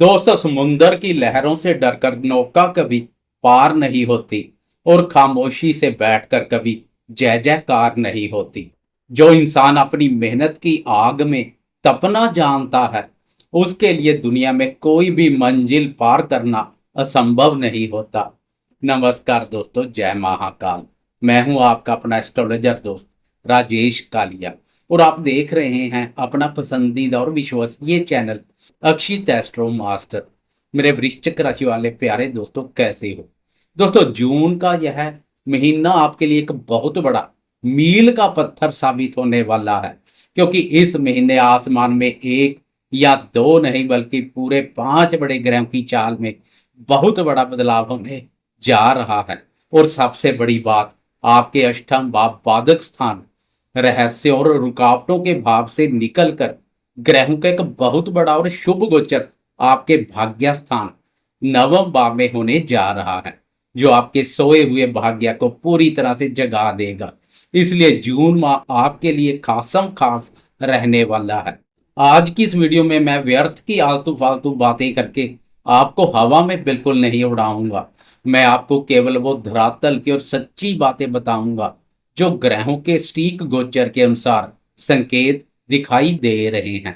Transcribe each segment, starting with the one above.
दोस्तों, समुंदर की लहरों से डरकर नौका कभी पार नहीं होती और खामोशी से बैठकर कभी जय जयकार नहीं होती। जो इंसान अपनी मेहनत की आग में तपना जानता है, उसके लिए दुनिया में कोई भी मंजिल पार करना असंभव नहीं होता। नमस्कार दोस्तों, जय महाकाल। मैं हूं आपका अपना एस्ट्रोलॉजर दोस्त राजेश कालिया और आप देख रहे हैं अपना पसंदीदा और विश्वसनीय चैनल अक्षित एस्ट्रो मास्टर। मेरे वृश्चिक राशि वाले प्यारे दोस्तों, कैसे हो? दोस्तों, जून का यह महीना आपके लिए एक बहुत बड़ा मील का पत्थर साबित होने वाला है, क्योंकि इस महीने आसमान में एक या दो नहीं बल्कि पूरे पांच बड़े ग्रहों की चाल में बहुत बड़ा बदलाव होने जा रहा है। और सबसे बड़ी बात, आपके अष्टम भाव बाधक स्थान रहस्य और रुकावटों के भाव से निकलकर ग्रहों का एक बहुत बड़ा और शुभ गोचर आपके भाग्य स्थान नवम भाव में होने जा रहा है, जो आपके सोए हुए भाग्य को पूरी तरह से जगा देगा। इसलिए जून माह आपके लिए खासम खास रहने वाला है। आज की इस वीडियो में मैं व्यर्थ की आलतू फालतू बातें करके आपको हवा में बिल्कुल नहीं उड़ाऊंगा। मैं आपको केवल वो धरातल की और सच्ची बातें बताऊंगा जो ग्रहों के सटीक गोचर के अनुसार संकेत दिखाई दे रहे हैं,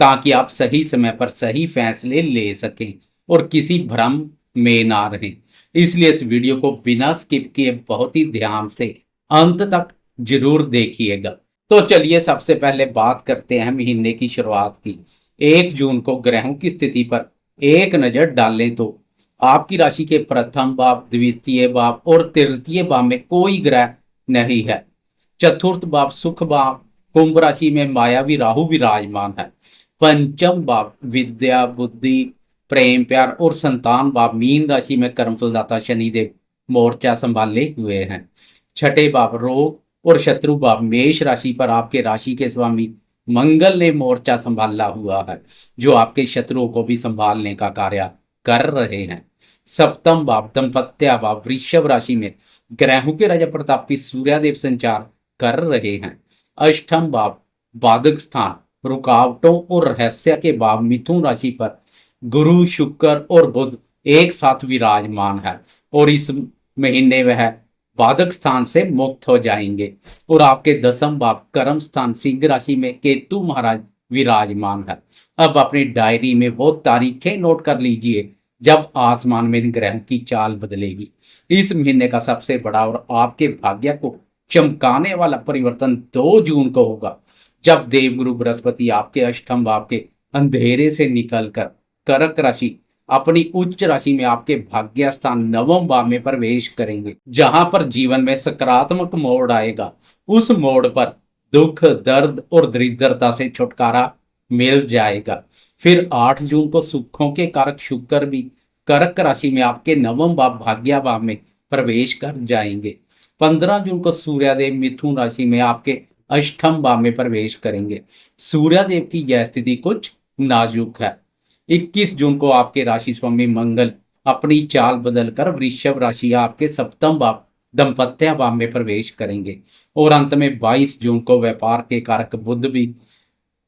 ताकि आप सही समय पर सही फैसले ले सकें और किसी भ्रम में ना रहें। इसलिए इस वीडियो को बिना स्किप किए बहुत ही ध्यान से अंत तक जरूर देखिएगा। तो चलिए सबसे पहले बात करते हैं महीने की शुरुआत की। 1 जून को ग्रहों की स्थिति पर एक नजर डालें तो आपकी राशि के प्रथम भाव, द्वितीय भाव और तृतीय भाव में कोई ग्रह नहीं है। चतुर्थ भाव सुख भाव कुंभ राशि में मायावी राहु विराजमान है। पंचम भाव विद्या बुद्धि प्रेम प्यार और संतान भाव मीन राशि में कर्मफलदाता शनिदेव मोर्चा संभाले हुए हैं। छठे भाव रोग और शत्रु भाव मेष राशि पर आपके राशि के स्वामी मंगल ने मोर्चा संभाला हुआ है, जो आपके शत्रुओं को भी संभालने का कार्य कर रहे हैं। सप्तम भाव दंपत्य भाव वृषभ राशि में ग्रहों के राजा प्रतापी सूर्यदेव संचार कर रहे हैं। अष्टम भाव बाधक स्थान रुकावटों और रहस्य के भाव मिथुन राशि पर गुरु शुक्र और बुध एक साथ विराजमान है और इस महीने वह बाधक स्थान से मुक्त हो जाएंगे। और आपके दसम भाव कर्म स्थान सिंह राशि में केतु महाराज विराजमान है। अब अपनी डायरी में वो तारीखें नोट कर लीजिए जब आसमान में इन ग्रहों की चाल बदलेगी। इस महीने का सबसे बड़ा और आपके भाग्य को चमकाने वाला परिवर्तन 2 जून को होगा, जब देवगुरु बृहस्पति आपके अष्टम भाव के अंधेरे से निकलकर कर्क राशि अपनी उच्च राशि में आपके भाग्य स्थान नवम भाव में प्रवेश करेंगे, जहां पर जीवन में सकारात्मक मोड़ आएगा। उस मोड़ पर दुख दर्द और दरिद्रता से छुटकारा मिल जाएगा। फिर 8 जून को सुखों के कारक शुक्र भी कर्क राशि में आपके नवम भाव भाग्य भाव में प्रवेश कर जाएंगे। 15 जून को सूर्यदेव मिथुन राशि में आपके अष्टम भाव में प्रवेश करेंगे। सूर्यदेव की यह स्थिति कुछ नाजुक है। 21 जून को आपके राशि स्वामी मंगल अपनी चाल बदलकर वृषभ राशि आपके सप्तम भाव दंपत्य भाव में प्रवेश करेंगे। और अंत में 22 जून को व्यापार के कारक बुध भी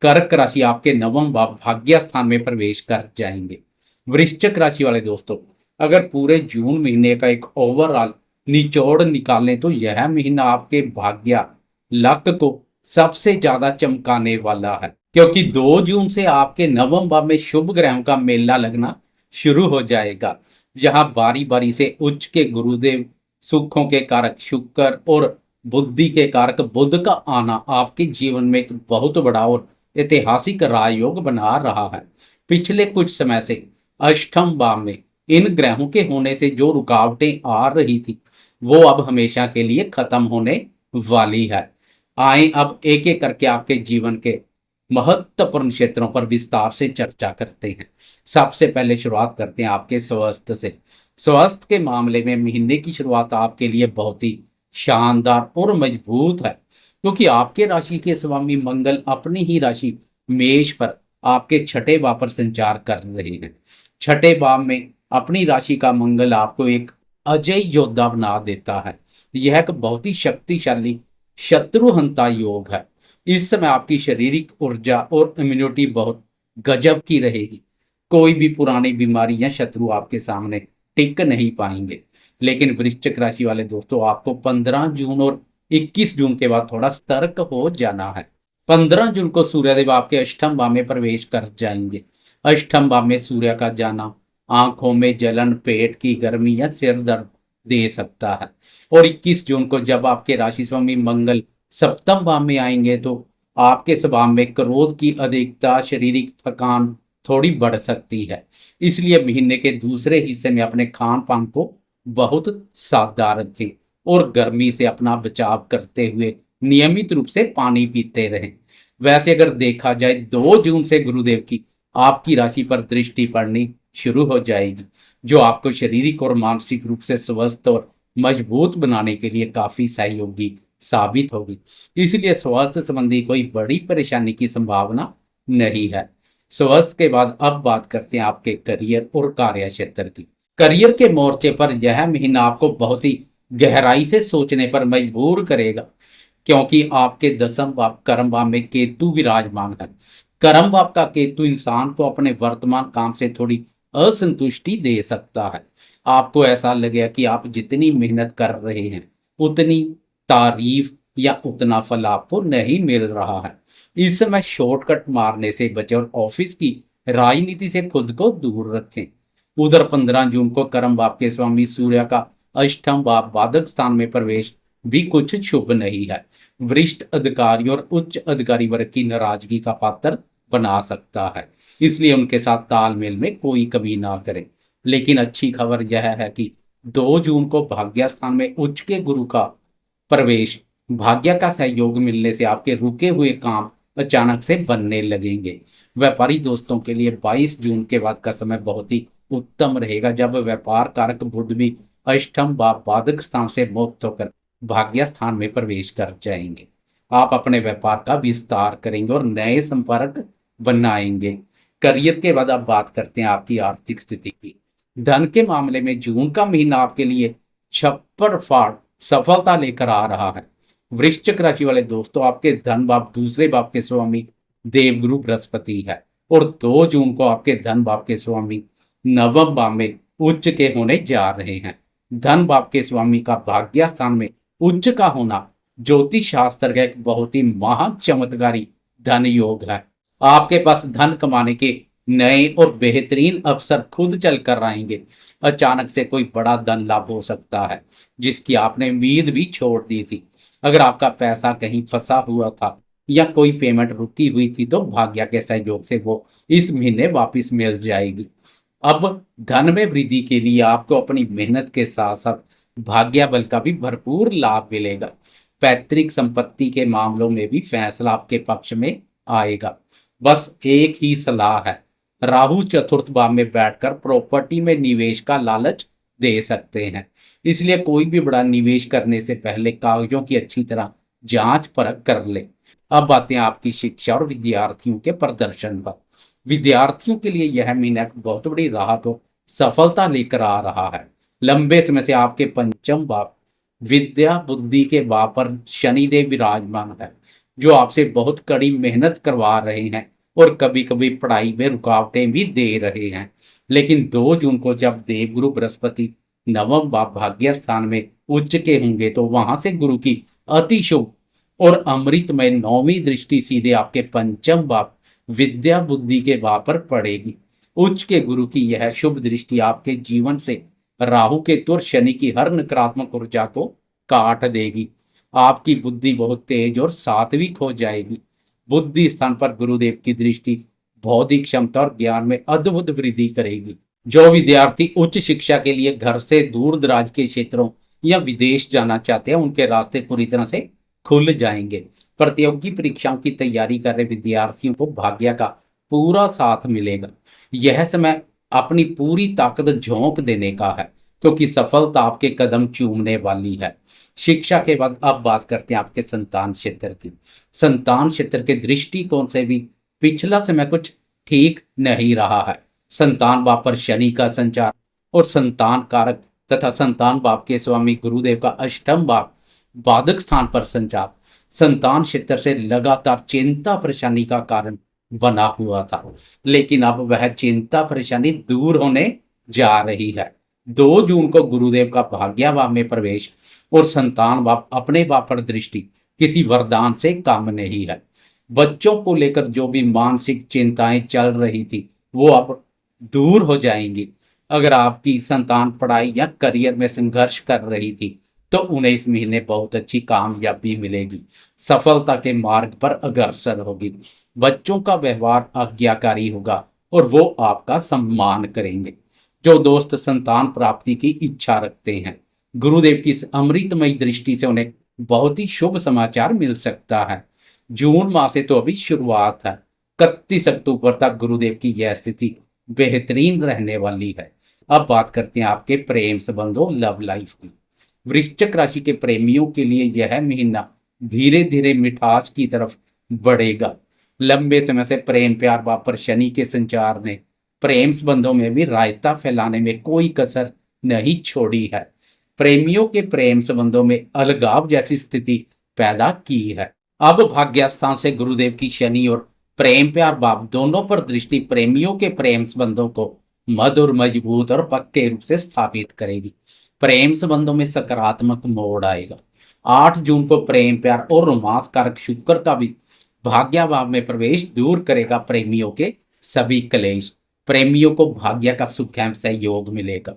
कर्क राशि आपके नवम भाव भाग्य स्थान में प्रवेश कर जाएंगे। वृश्चिक राशि वाले दोस्तों, अगर पूरे जून महीने का एक ओवरऑल निचोड़ निकालें तो यह महीना आपके भाग्य लक को सबसे ज्यादा चमकाने वाला है, क्योंकि 2 जून से आपके नवम भाव में शुभ ग्रहों का मेला लगना शुरू हो जाएगा, जहां बारी बारी से उच्च के गुरुदेव सुखों के कारक शुक्र और बुद्धि के कारक बुध का आना आपके जीवन में एक बहुत बड़ा और ऐतिहासिक राजयोग बना रहा है। पिछले कुछ समय से अष्टम भाव में इन ग्रहों के होने से जो रुकावटें आ रही थी, वो अब हमेशा के लिए खत्म होने वाली है। आए अब एक एक करके आपके जीवन के महत्वपूर्ण क्षेत्रों पर विस्तार से चर्चा करते हैं। सबसे पहले शुरुआत करते हैं आपके स्वास्थ्य से। स्वास्थ्य के मामले में महीने की शुरुआत आपके लिए बहुत ही शानदार और मजबूत है, क्योंकि आपके राशि के स्वामी मंगल अपनी ही राशि मेष पर आपके छठे भाव पर संचार कर रहे हैं। छठे भाव में अपनी राशि का मंगल आपको एक अजय योद्धा बना देता है। यह एक बहुत ही शक्तिशाली शत्रुहंता योग है। इस समय आपकी शारीरिक ऊर्जा और इम्यूनिटी बहुत गजब की रहेगी। कोई भी पुरानी बीमारी या शत्रु आपके सामने टिक नहीं पाएंगे। लेकिन वृश्चिक राशि वाले दोस्तों, आपको 15 जून और 21 जून के बाद थोड़ा सतर्क हो जाना है। 15 जून को सूर्यदेव आपके अष्टम भाव में प्रवेश कर जाएंगे। अष्टम भाव में सूर्य का जाना आंखों में जलन, पेट की गर्मी या सिर दर्द दे सकता है। और 21 जून को जब आपके राशि स्वामी मंगल सप्तम भाव में आएंगे तो आपके स्वभाव में क्रोध की अधिकता, शारीरिक थकान थोड़ी बढ़ सकती है। इसलिए महीने के दूसरे हिस्से में अपने खान पान को बहुत सावधान रखें और गर्मी से अपना बचाव करते हुए नियमित रूप से पानी पीते रहें। वैसे अगर देखा जाए 2 जून से गुरुदेव की आपकी राशि पर दृष्टि पड़नी शुरू हो जाएगी, जो आपको शारीरिक और मानसिक रूप से स्वस्थ और मजबूत बनाने के लिए काफी सहयोगी साबित होगी। इसलिए स्वास्थ्य संबंधी कोई बड़ी परेशानी की संभावना नहीं है। स्वास्थ्य के बाद अब बात करते हैं आपके करियर और कार्य क्षेत्र की। करियर के मोर्चे पर यह महीना आपको बहुत ही गहराई से सोचने पर मजबूर करेगा, क्योंकि आपके दसम भाव कर्म भाव में केतु विराजमान है। कर्म भाव का केतु इंसान को अपने वर्तमान काम से थोड़ी असंतुष्टि दे सकता है। आपको ऐसा लगेगा कि आप जितनी मेहनत कर रहे हैं उतनी तारीफ या उतना फल आपको नहीं मिल रहा है। इस समय शॉर्टकट मारने से बचे और ऑफिस की राजनीति से खुद को दूर रखें। उधर 15 जून को कर्म भाव के स्वामी सूर्य का अष्टम भाव बाधक स्थान में प्रवेश भी कुछ शुभ नहीं है। वरिष्ठ अधिकारी और उच्च अधिकारी वर्ग की नाराजगी का पात्र बना सकता है, इसलिए उनके साथ तालमेल में कोई कमी ना करें। लेकिन अच्छी खबर यह है कि 2 जून को भाग्य स्थान में उच्च के गुरु का प्रवेश, भाग्य का सहयोग मिलने से आपके रुके हुए काम अचानक से बनने लगेंगे। व्यापारी दोस्तों के लिए 22 जून के बाद का समय बहुत ही उत्तम रहेगा, जब व्यापार कारक बुध भी अष्टम भाव बाधक स्थान से मुक्त होकर भाग्य स्थान में प्रवेश कर जाएंगे। आप अपने व्यापार का विस्तार करेंगे और नए संपर्क बनाएंगे। करियर के बाद अब बात करते हैं आपकी आर्थिक स्थिति की। धन के मामले में जून का महीना आपके लिए छप्पर फाड़ सफलता लेकर आ रहा है। वृश्चिक राशि वाले दोस्तों, आपके धन भाव दूसरे भाव के स्वामी देवगुरु बृहस्पति है और 2 जून को आपके धन भाव के स्वामी नवम भाव में उच्च के होने जा रहे हैं। धन भाव के स्वामी का भाग्य स्थान में उच्च का होना ज्योतिष शास्त्र का एक बहुत ही महा चमत्कारी धन योग है। आपके पास धन कमाने के नए और बेहतरीन अवसर खुद चल कर आएंगे। अचानक से कोई बड़ा धन लाभ हो सकता है जिसकी आपने उम्मीद भी छोड़ दी थी। अगर आपका पैसा कहीं फंसा हुआ था या कोई पेमेंट रुकी हुई थी तो भाग्य के सहयोग से वो इस महीने वापस मिल जाएगी। अब धन में वृद्धि के लिए आपको अपनी मेहनत के साथ साथ भाग्य बल का भी भरपूर लाभ मिलेगा। पैतृक संपत्ति के मामलों में भी फैसला आपके पक्ष में आएगा। बस एक ही सलाह है, राहु चतुर्थ भाव में बैठकर प्रॉपर्टी में निवेश का लालच दे सकते हैं, इसलिए कोई भी बड़ा निवेश करने से पहले कागजों की अच्छी तरह जांच परख कर ले। अब बातें आपकी शिक्षा और विद्यार्थियों के प्रदर्शन पर। विद्यार्थियों के लिए यह महीना एक बहुत बड़ी राहत और सफलता लेकर आ रहा है। लंबे समय से आपके पंचम भाव विद्या बुद्धि के भाव पर शनिदेव विराजमान है, जो आपसे बहुत कड़ी मेहनत करवा रहे हैं और कभी कभी पढ़ाई में रुकावटें भी दे रहे हैं। लेकिन 2 जून को जब देवगुरु बृहस्पति नवम भाव भाग्य स्थान में उच्च के होंगे तो वहां से गुरु की अति शुभ और अमृतमय 9वीं दृष्टि सीधे आपके पंचम भाव विद्या बुद्धि के भाव पर पड़ेगी। उच्च के गुरु की यह शुभ दृष्टि आपके जीवन से राहु केतु और शनि की हर नकारात्मक ऊर्जा को काट देगी। आपकी बुद्धि बहुत तेज और सात्विक हो जाएगी। बुद्धि स्थान पर गुरुदेव की दृष्टि बौद्धिक क्षमता और ज्ञान में अद्भुत वृद्धि करेगी। जो विद्यार्थी उच्च शिक्षा के लिए घर से दूर दराज के क्षेत्रों या विदेश जाना चाहते हैं, उनके रास्ते पूरी तरह से खुल जाएंगे। प्रतियोगी परीक्षाओं की तैयारी कर रहे विद्यार्थियों को भाग्य का पूरा साथ मिलेगा। यह समय अपनी पूरी ताकत झोंक देने का है, क्योंकि सफलता आपके कदम चूमने वाली है। शिक्षा के बाद अब बात करते हैं आपके संतान क्षेत्र की। संतान क्षेत्र के दृष्टिकोण से भी पिछला समय कुछ ठीक नहीं रहा है। संतान भाव पर शनि का संचार और संतान कारक तथा संतान भाव के स्वामी गुरुदेव का अष्टम भाव बाधक स्थान पर संचार संतान क्षेत्र से लगातार चिंता परेशानी का कारण बना हुआ था, लेकिन अब वह चिंता परेशानी दूर होने जा रही है। 2 जून को गुरुदेव का भाग्य भाव में प्रवेश और संतान भाव अपने भाव पर दृष्टि किसी वरदान से कम नहीं है। बच्चों को लेकर जो भी मानसिक चिंताएं चल रही थी वो अब दूर हो जाएंगी। अगर आपकी संतान पढ़ाई या करियर में संघर्ष कर रही थी तो उन्हें इस महीने बहुत अच्छी कामयाबी मिलेगी, सफलता के मार्ग पर अग्रसर होगी। बच्चों का व्यवहार आज्ञाकारी होगा और वो आपका सम्मान करेंगे। जो दोस्त संतान प्राप्ति की इच्छा रखते हैं, गुरुदेव की इस अमृतमयी दृष्टि से उन्हें बहुत ही शुभ समाचार मिल सकता है। जून माह से तो अभी शुरुआत है, 31 अक्टूबर तक गुरुदेव की यह स्थिति बेहतरीन रहने वाली है। अब बात करते हैं आपके प्रेम संबंधों, लव लाइफ की। वृश्चिक राशि के प्रेमियों के लिए यह महीना धीरे धीरे मिठास की तरफ बढ़ेगा। लंबे समय से प्रेम प्यार भाव पर शनि के संचार ने प्रेम संबंधों में भी रायता फैलाने में कोई कसर नहीं छोड़ी है। प्रेमियों के प्रेम संबंधों में अलगाव जैसी स्थिति पैदा की है। अब भाग्यस्थान से गुरुदेव की शनि और प्रेम प्यार भाव दोनों पर दृष्टि प्रेमियों के प्रेम संबंधों को मधुर, मजबूत और पक्के रूप से स्थापित करेगी। प्रेम संबंधों में सकारात्मक मोड़ आएगा। 8 जून को प्रेम प्यार और रोमांस कारक शुक्र का भी भाग्य भाव में प्रवेश दूर करेगा प्रेमियों के सभी क्लेश। प्रेमियों को भाग्य का सुखम सहयोग मिलेगा।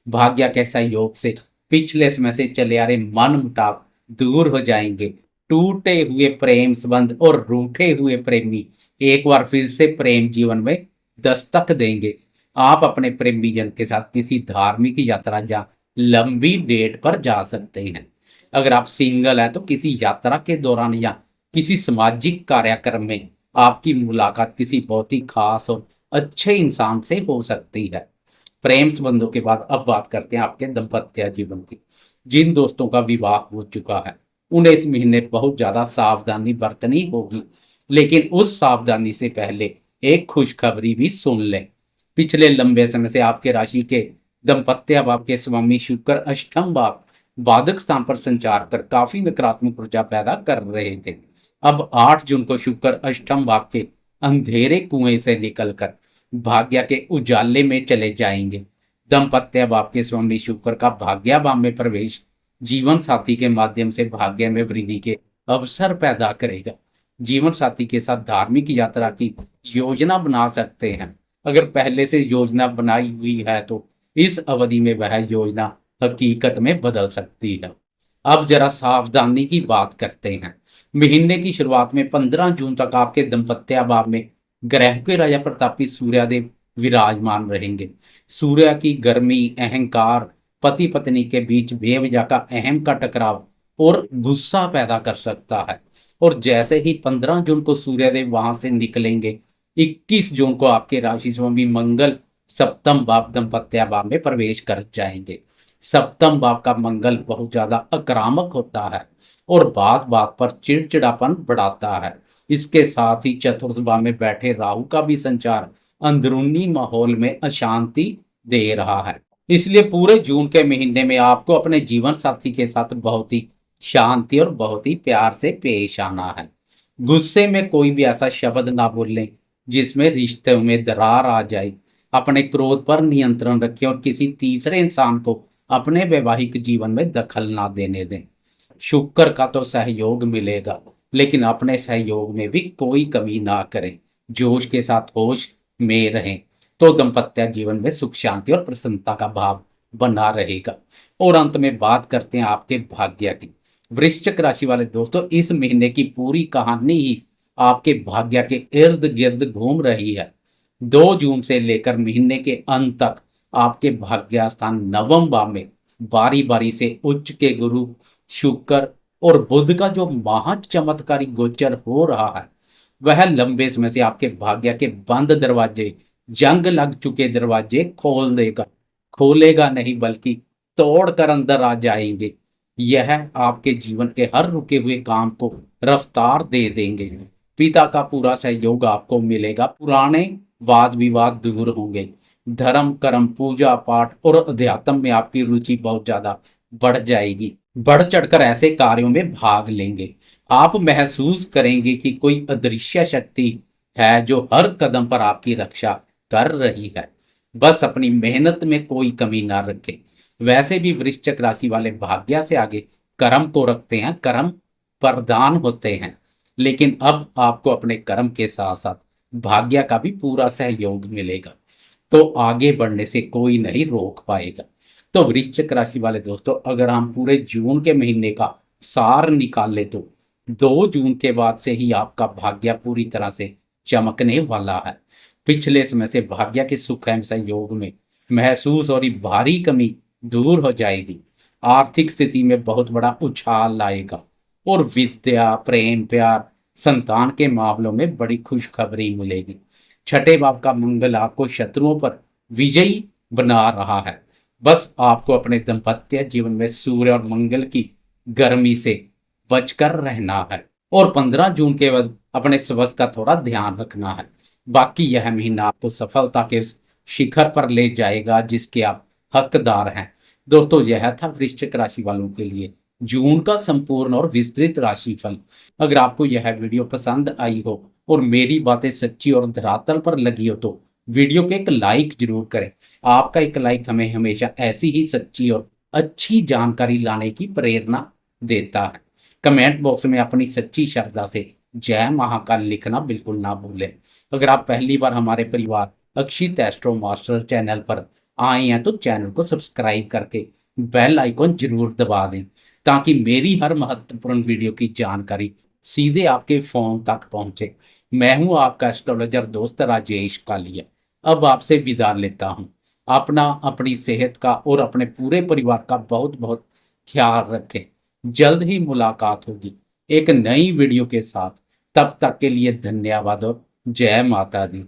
भाग्य के सहयोग से पिछले समय से चले आ रहे मन मुटाव दूर हो जाएंगे। टूटे हुए प्रेम संबंध और रूठे हुए प्रेमी एक बार फिर से प्रेम जीवन में दस्तक देंगे। आप अपने प्रेमी जन के साथ किसी धार्मिक यात्रा या लंबी डेट पर जा सकते हैं। अगर आप सिंगल हैं तो किसी यात्रा के दौरान या किसी सामाजिक कार्यक्रम में आपकी मुलाकात किसी बहुत ही खास और अच्छे इंसान से हो सकती है। प्रेम संबंधों के बाद अब बात करते हैं आपके दाम्पत्य जीवन की। जिन दोस्तों का विवाह हो चुका है उन्हें इस महीने बहुत ज्यादा सावधानी बरतनी होगी, लेकिन उस सावधानी से पहले एक खुशखबरी भी सुन लें। पिछले लंबे समय से आपके राशि के दाम्पत्य भाव के स्वामी शुक्र अष्टम भाव बाधक स्थान पर संचार कर काफी नकारात्मक ऊर्जा पैदा कर रहे थे। अब 8 जून को शुक्र अष्टम भाव के अंधेरे कुएं से निकलकर भाग्य के उजाले में चले जाएंगे। दाम्पत्य भाव के स्वामी शुक्र का भाग्य भाव में प्रवेश जीवन साथी के माध्यम से भाग्य में वृद्धि के अवसर पैदा करेगा। जीवन साथी के साथ धार्मिक यात्रा की योजना बना सकते हैं। अगर पहले से योजना बनाई हुई है तो इस अवधि में वह योजना हकीकत में बदल सकती है। अब जरा सावधानी की बात करते हैं। महीने की शुरुआत में 15 जून तक आपके दाम्पत्य भाव में ग्रह के राजा प्रतापी सूर्यदेव विराजमान रहेंगे। सूर्य की गर्मी, अहंकार, पति पत्नी के बीच बेवजह का अहम का टकराव और गुस्सा पैदा कर सकता है। और जैसे ही 15 जून को सूर्यदेव वहां से निकलेंगे, 21 जून को आपके राशि स्वामी मंगल सप्तम भाव दाम्पत्य भाव में प्रवेश कर जाएंगे। सप्तम भाव का मंगल बहुत ज्यादा आक्रामक होता है और बात बात पर चिड़चिड़ापन बढ़ाता है। इसके साथ ही चतुर्थ भाव में बैठे राहु का भी संचार अंदरूनी माहौल में अशांति दे रहा है। इसलिए पूरे जून के महीने में आपको अपने जीवन साथी के साथ बहुत ही शांति और बहुत ही प्यार से पेश आना है। गुस्से में कोई भी ऐसा शब्द ना बोलें जिसमें रिश्ते में दरार आ जाए। अपने क्रोध पर नियंत्रण रखें और किसी तीसरे इंसान को अपने वैवाहिक जीवन में दखल ना देने दें। शुक्र का तो सहयोग मिलेगा, लेकिन अपने सहयोग में भी कोई कमी ना करें। जोश के साथ होश में रहें तो दाम्पत्य जीवन में सुख शांति और प्रसन्नता का भाव बना रहेगा। और अंत में बात करते हैं आपके भाग्य की। वृश्चिक राशि वाले दोस्तों, इस महीने की पूरी कहानी ही आपके भाग्य के इर्द गिर्द घूम रही है। 2 जून से लेकर महीने के अंत तक आपके भाग्य स्थान नवम भाव में बारी बारी से उच्च के गुरु शुक्र और बुध का जो महा चमत्कारी गोचर हो रहा है वह लंबे समय से आपके भाग्य के बंद दरवाजे, जंग लग चुके दरवाजे खोल देगा। खोलेगा नहीं बल्कि तोड़कर अंदर आ जाएंगे। यह आपके जीवन के हर रुके हुए काम को रफ्तार दे देंगे। पिता का पूरा सहयोग आपको मिलेगा। पुराने वाद विवाद दूर होंगे। धर्म, कर्म, पूजा पाठ और अध्यात्म में आपकी रुचि बहुत ज्यादा बढ़ जाएगी। बढ़ चढ़कर ऐसे कार्यों में भाग लेंगे। आप महसूस करेंगे कि कोई अदृश्य शक्ति है जो हर कदम पर आपकी रक्षा कर रही है। बस अपनी मेहनत में कोई कमी ना रखें। वैसे भी वृश्चिक राशि वाले भाग्य से आगे कर्म को रखते हैं, कर्म प्रधान होते हैं। लेकिन अब आपको अपने कर्म के साथ साथ भाग्य का भी पूरा सहयोग मिलेगा, तो आगे बढ़ने से कोई नहीं रोक पाएगा। तो वृश्चिक राशि वाले दोस्तों, अगर हम पूरे जून के महीने का सार निकाल ले तो 2 जून के बाद से ही आपका भाग्य पूरी तरह से चमकने वाला है। पिछले समय से भाग्य के सुख एवं संयोग में महसूस हो रही भारी कमी दूर हो जाएगी। आर्थिक स्थिति में बहुत बड़ा उछाल लाएगा और विद्या, प्रेम, प्यार, संतान के मामलों में बड़ी खुशखबरी मिलेगी। छठे भाव का मंगल आपको शत्रुओं पर विजयी बना रहा है। बस आपको अपने दाम्पत्य जीवन में सूर्य और मंगल की गर्मी से बचकर रहना है और 15 जून के बाद अपने स्वास्थ्य का थोड़ा ध्यान रखना है। बाकी यह महीना आपको सफलता के उस शिखर पर ले जाएगा जिसके आप हकदार हैं। दोस्तों, यह था वृश्चिक राशि वालों के लिए जून का संपूर्ण और विस्तृत राशिफल। अगर आपको यह वीडियो पसंद आई हो और मेरी बातें सच्ची और धरातल पर लगी हो तो वीडियो को एक लाइक जरूर करें। आपका एक लाइक हमें हमेशा ऐसी ही सच्ची और अच्छी जानकारी लाने की प्रेरणा देता है। कमेंट बॉक्स में अपनी सच्ची श्रद्धा से जय महाकाल लिखना बिल्कुल ना भूलें। अगर आप पहली बार हमारे परिवार अक्षित एस्ट्रो मास्टर चैनल पर आए हैं तो चैनल को सब्सक्राइब करके बेल आइकॉन जरूर दबा दें, ताकि मेरी हर महत्वपूर्ण वीडियो की जानकारी सीधे आपके फोन तक पहुंचे। मैं हूं आपका एस्ट्रोलॉजर दोस्त राजेश कालिया। अब आपसे विदा लेता हूं। अपना, अपनी सेहत का और अपने पूरे परिवार का बहुत बहुत ख्याल रखें। जल्द ही मुलाकात होगी एक नई वीडियो के साथ। तब तक के लिए धन्यवाद और जय माता दी।